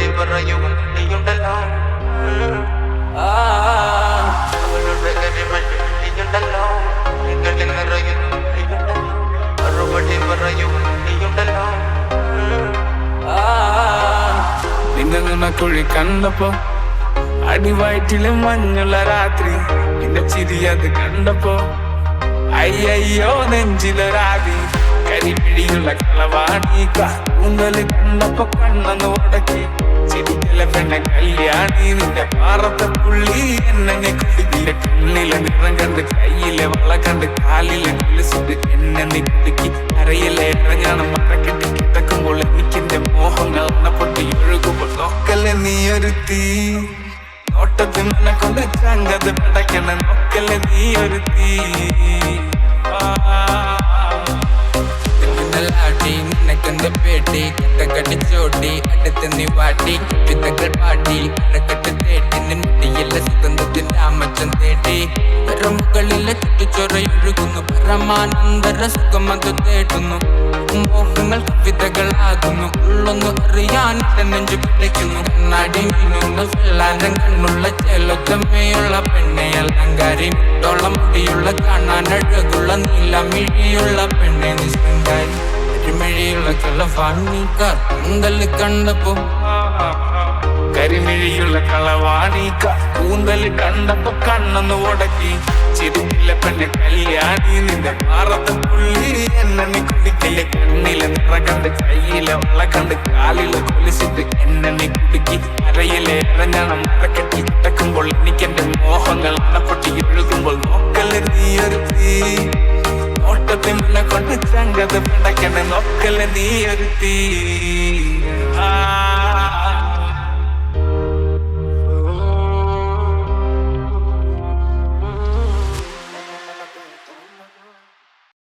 മറുപടി പറയും നീയുണ്ടല്ലോ അവളുടെ കരിമണ്ണ് നീയുണ്ടല്ലോ നിങ്ങളിൽ നിറയുന്നു നീയുണ്ടല്ലോ മറുപടി പറയും നീയുണ്ടല്ലോ നിന്നെ നുണക്കുഴി കണ്ടപ്പോ അടിവയറ്റിലും മഞ്ഞുള്ള രാത്രി നിന്റെ ചിരി അത് കണ്ടപ്പോ അയ്യോ നെഞ്ചിലൊരാതി കരിപിടിയുള്ള കളവാണി കൂന്തല് കണ്ടപ്പോ കണ്ണൊന്ന് ഉടക്കി ചിരിക്കല പെണ്ണ കല്യാണി നിന്റെ പാറത്തെ പുള്ളി എന്നെ കുടുക്കിലെ കണ്ണിലെ നിറം കണ്ട് കയ്യിലെ വള കണ്ട് കാലിലെ കുലിസിട്ട് എന്നെ നീ കുടുക്കി അരയിലെ ഇറങ്ങണം മറക്കെട്ടി കിടക്കുമ്പോൾ എനിക്കെന്റെ മോഹങ്ങൾ പൊട്ടി ഒഴുകുമ്പോൾ നോക്കല്ലേ നീ ഒരു തീ നോട്ടത്തിൽ നിന്നെ കൊണ്ട് ചങ്കത് പടക്കണ നോക്കല്ലേ നീ ഒരു തീ ാട്ടി നിനക്കെന്ത് പേട്ടി കട്ടക്കടിച്ചോട്ടി അടുത്ത് നീ വാട്ടി വിത്തകൾ പാട്ടി കടക്കെട്ട് തേട്ടി നിന്നിട്ടില്ല സുഗന്ധത്തിന്റെ അമ്മച്ചൻ തേട്ടി മുകളിലെ ചുറ്റുചൊറയൊഴുകുന്നു പരമാനന്ദര സുഖമത് തേടുന്നു മോഹങ്ങൾ കവിതകളാകുന്നു ഉള്ളൊന്നു അറിയാൻ നെഞ്ചു പിടിക്കുന്നു കണ്ണാടി മീനുന്നു വെള്ളാരം കണ്ണുള്ള ചെലൊത്തമ്മയുള്ള പെണ്ണെ അലങ്കാരി മുട്ടോളം മുടിയുള്ള കാണാൻ അഴകുള്ള നീലമിഴിയുള്ള പെണ്ണെ നിസ്കാരി കരിമിഴിയുള്ള കളവാണിക്കാർ കൂന്തല് കണ്ടപ്പോ കരിമിഴിയുള്ള കളവാണിക്ക കൂന്തല് കണ്ടപ്പോ കണ്ണൊന്ന് ഉടക്കി ചിരിക്കില്ല പെണ്ണെ കല്യാണി നിന്റെ പാറത്തെ പുള്ളി എന്നെ നീ കുടിക്കില്ല കണ്ണിലെ നിറ കണ്ട് കയ്യിലെ വള കണ്ട് കാലിലെ കൊലിച്ചിട്ട് എന്നെ നീ കുടുക്കി അരയിലെ ഇറങ്ങണം മറക്കെട്ടി കിടക്കുമ്പോൾ എനിക്കെന്റെ മോഹങ്ങൾ അണപ്പൊട്ടി ഒഴുകുമ്പോൾ നോക്കല്ലേ നീ ഒരു തീ നോട്ടത്തിൽ മുന്നെ കൊണ്ട് ചങ്കത് പടക്കണ നോക്കല്ലേ നീ ഒരു തീ